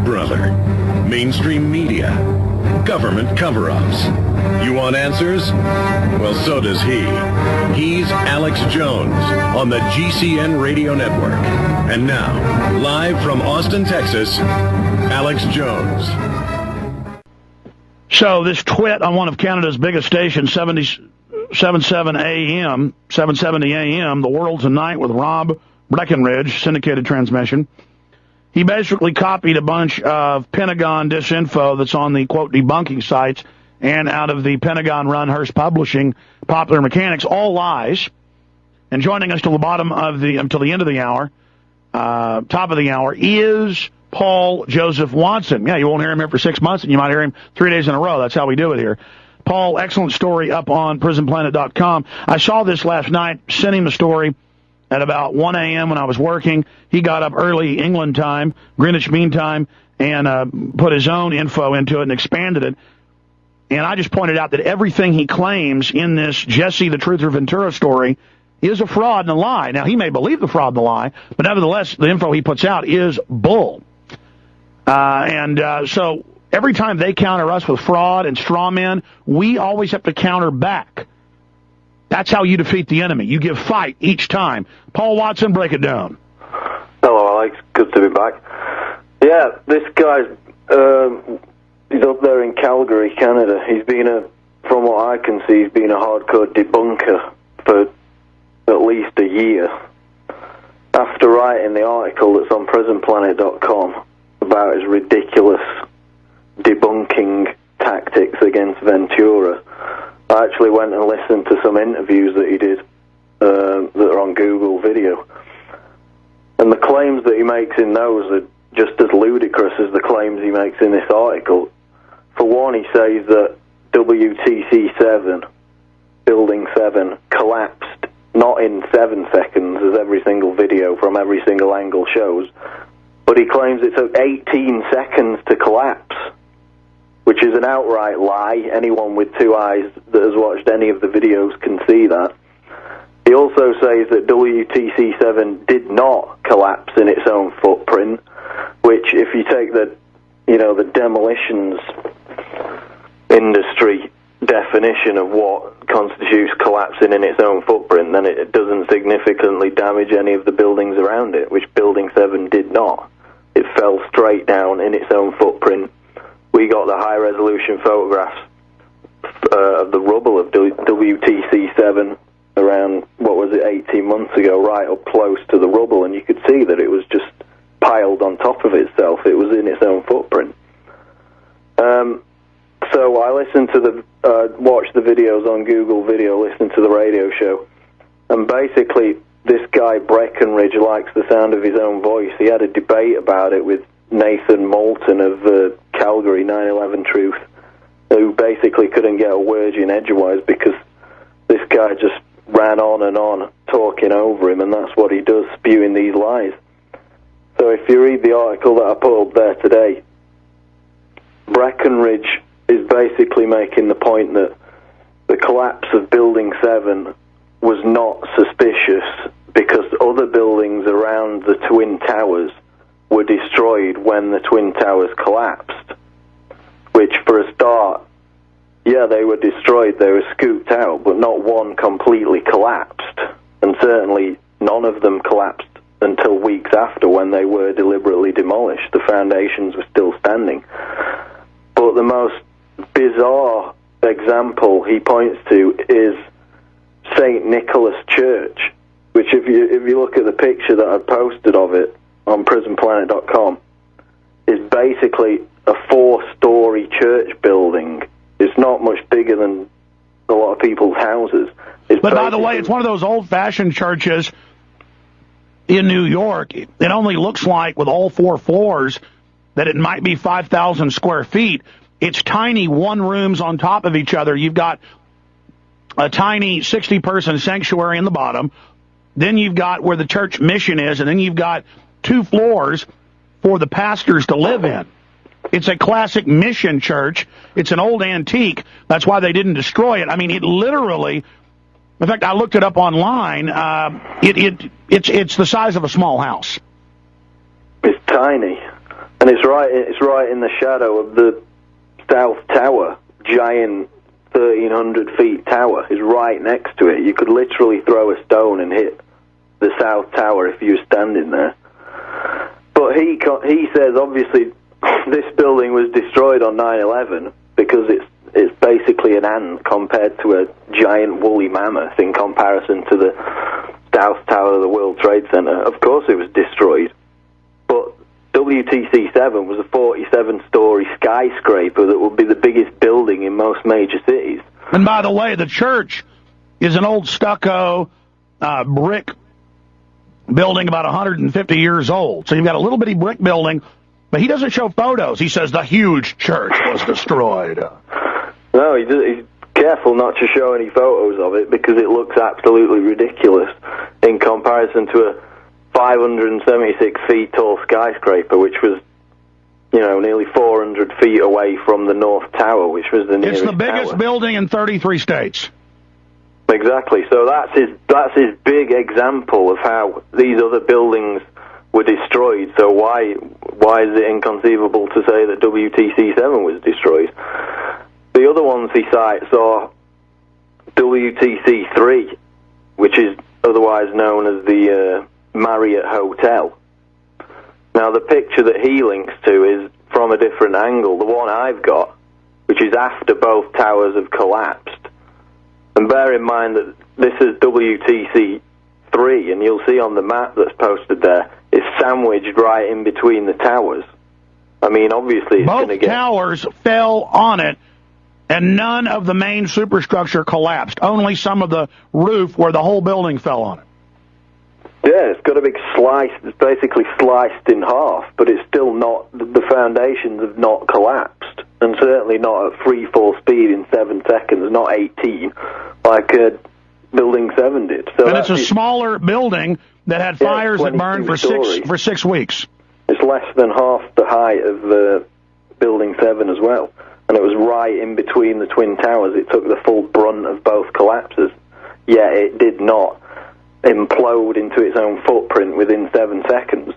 brother. Mainstream media. Government cover-ups. You want answers? Well, so does he. He's Alex Jones on the GCN Radio Network. And now, live from Austin, Texas, Alex Jones. So this twit on one of Canada's biggest stations, 77 AM, 770 AM, The World Tonight with Rob Breakenridge, syndicated transmission. He basically copied a bunch of Pentagon disinfo that's on the, quote, debunking sites and out of the Pentagon-run Hearst Publishing, Popular Mechanics, all lies. And joining us till the bottom of until the end of the hour, top of the hour, is Paul Joseph Watson. Yeah, you won't hear him here for 6 months, and you might hear him 3 days in a row. That's how we do it here. Paul, excellent story up on prisonplanet.com. I saw this last night, sent him the story at about 1 a.m. when I was working. He got up early England time, Greenwich Mean Time, and put his own info into it and expanded it. And I just pointed out that everything he claims in this Jesse the Truther Ventura story is a fraud and a lie. Now, he may believe the fraud and the lie, but nevertheless, the info he puts out is bull. So every time they counter us with fraud and straw men, we always have to counter back. That's how you defeat the enemy. You give fight each time. Paul Watson, break it down. Hello, Alex. Good to be back. Yeah, this guy's he's up there in Calgary, Canada. He's been from what I can see, he's been a hardcore debunker for at least a year. After writing the article that's on prisonplanet.com about his ridiculous debunking tactics against Ventura, I actually went and listened to some interviews that he did that are on Google Video. And the claims that he makes in those are just as ludicrous as the claims he makes in this article. For one, he says that WTC-7, Building 7, collapsed not in 7 seconds, as every single video from every single angle shows, but he claims it took 18 seconds to collapse, which is an outright lie. Anyone with 2 eyes that has watched any of the videos can see that. He also says that WTC-7 did not collapse in its own footprint, which, if you take the demolitions industry definition of what constitutes collapsing in its own footprint, then it doesn't significantly damage any of the buildings around it, which Building 7 did not. It fell straight down in its own footprint. We got the high-resolution photographs of the rubble of WTC-7 around, 18 months ago, right up close to the rubble, and you could see that it was just piled on top of itself. It was in its own footprint. So I listened to watched the videos on Google Video, listened to the radio show, and basically this guy Breakenridge likes the sound of his own voice. He had a debate about it with Nathan Moulton of Calgary 9/11 Truth, who basically couldn't get a word in edgewise because this guy just ran on talking over him, and that's what he does, spewing these lies. So if you read the article that I put up there today, Breakenridge is basically making the point that the collapse of Building 7 was not suspicious because other buildings around the Twin Towers were destroyed when the Twin Towers collapsed, which, for a start, yeah, they were destroyed, they were scooped out, but not one completely collapsed, and certainly none of them collapsed until weeks after, when they were deliberately demolished. The foundations were still standing. But the most bizarre example he points to is St. Nicholas Church, which if you look at the picture that I posted of it on prisonplanet.com, is basically a 4-story church building. It's not much bigger than a lot of people's houses. But by the way, it's one of those old-fashioned churches in New York. It only looks like, with all 4 floors, that it might be 5,000 square feet. It's tiny one-rooms on top of each other. You've got a tiny 60-person sanctuary in the bottom. Then you've got where the church mission is, and then you've got 2 floors for the pastors to live in. It's a classic mission church. It's an old antique. That's why they didn't destroy it. I mean, it literally, in fact, I looked it up online. It's the size of a small house. It's tiny. And it's right in the shadow of the South Tower, giant 1,300 feet tower is right next to it. You could literally throw a stone and hit the South Tower if you were standing there. But he says obviously this building was destroyed on 9/11 because it's basically an ant compared to a giant woolly mammoth in comparison to the South Tower of the World Trade Center. Of course it was destroyed. But WTC-7 was a 47-story skyscraper that would be the biggest building in most major cities. And by the way, the church is an old stucco brick building about 150 years old. So you've got a little bitty brick building, but he doesn't show photos. He says the huge church was destroyed. No, he's careful not to show any photos of it because it looks absolutely ridiculous in comparison to a 576 feet tall skyscraper, which was, nearly 400 feet away from the North Tower, which was the nearest It's the biggest tower. building in 33 states. Exactly. So that's his big example of how these other buildings were destroyed. So why is it inconceivable to say that WTC-7 was destroyed? The other ones he cites are WTC-3, which is otherwise known as the Marriott Hotel. Now, the picture that he links to is from a different angle. The one I've got, which is after both towers have collapsed. And bear in mind that this is WTC-3, and you'll see on the map that's posted there, it's sandwiched right in between the towers. I mean, obviously it's going to get... Both towers fell on it, and none of the main superstructure collapsed. Only some of the roof where the whole building fell on it. Yeah, it's got a big slice. It's basically sliced in half, but it's still not... The foundations have not collapsed, and certainly not at free fall speed in 7 seconds, not 18, like Building 7 did. So and it's a smaller building that had fires that burned for 6 weeks. It's less than half the height of Building 7 as well, and it was right in between the Twin Towers. It took the full brunt of both collapses, yet it did not implode into its own footprint within 7 seconds.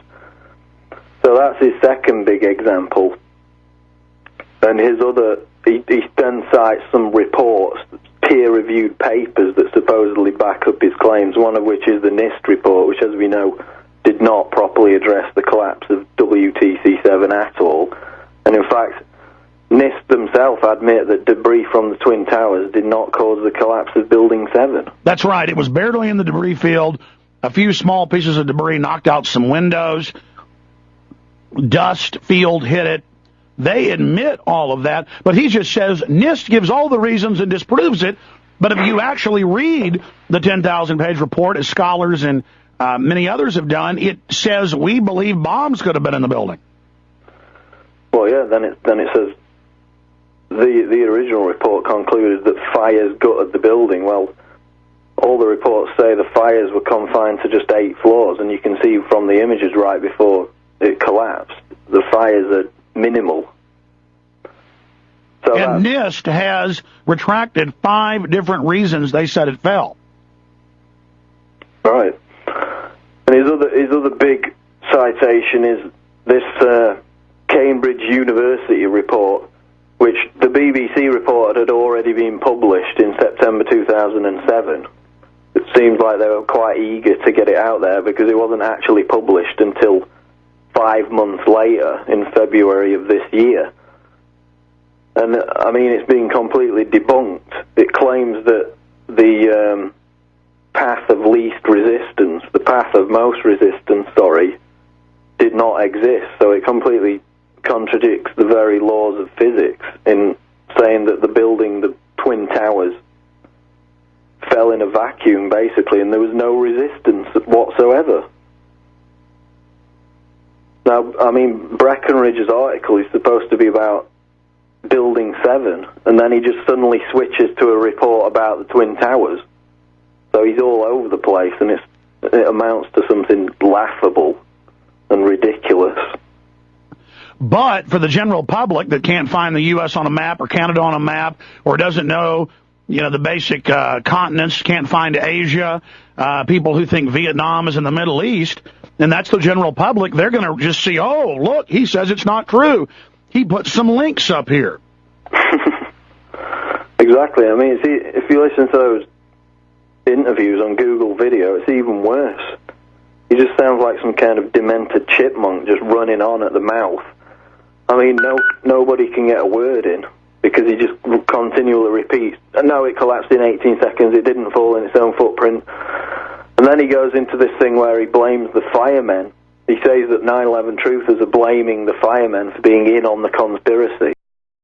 So that's his second big example. And his other, he then cites some reports, peer-reviewed papers that supposedly back up his claims, one of which is the NIST report, which, as we know, did not properly address the collapse of WTC-7 at all. And in fact, NIST themselves admit that debris from the Twin Towers did not cause the collapse of Building 7. That's right. It was barely in the debris field. A few small pieces of debris knocked out some windows. Dust field hit it. They admit all of that, but he just says NIST gives all the reasons and disproves it. But if you actually read the 10,000-page report, as scholars and many others have done, it says we believe bombs could have been in the building. Well, yeah, then it says the original report concluded that fires gutted the building. Well, all the reports say the fires were confined to just 8 floors, and you can see from the images right before it collapsed, the fires are minimal. So and NIST has retracted 5 different reasons they said it fell. Right. And his other big citation is this Cambridge University report, which the BBC report had already been published in September 2007. It seems like they were quite eager to get it out there because it wasn't actually published until 5 months later in February of this year. And, I mean, it's been completely debunked. It claims that the path of least resistance, the path of most resistance, did not exist. So it completely contradicts the very laws of physics in saying that the building, the Twin Towers, fell in a vacuum, basically, and there was no resistance whatsoever. Now, I mean, Breakenridge's article is supposed to be about Building 7, and then he just suddenly switches to a report about the Twin Towers. So he's all over the place, and it amounts to something laughable and ridiculous. But for the general public that can't find the U.S. on a map or Canada on a map or doesn't know the basic continents, can't find Asia, people who think Vietnam is in the Middle East, and that's the general public. They're going to just see, oh, look, he says it's not true. He put some links up here. Exactly. I mean, if you listen to those interviews on Google Video, it's even worse. He just sounds like some kind of demented chipmunk just running on at the mouth. I mean, nobody can get a word in because he just continually repeats, no, it collapsed in 18 seconds, it didn't fall in its own footprint. And then he goes into this thing where he blames the firemen. He says that 9/11 truthers are blaming the firemen for being in on the conspiracy.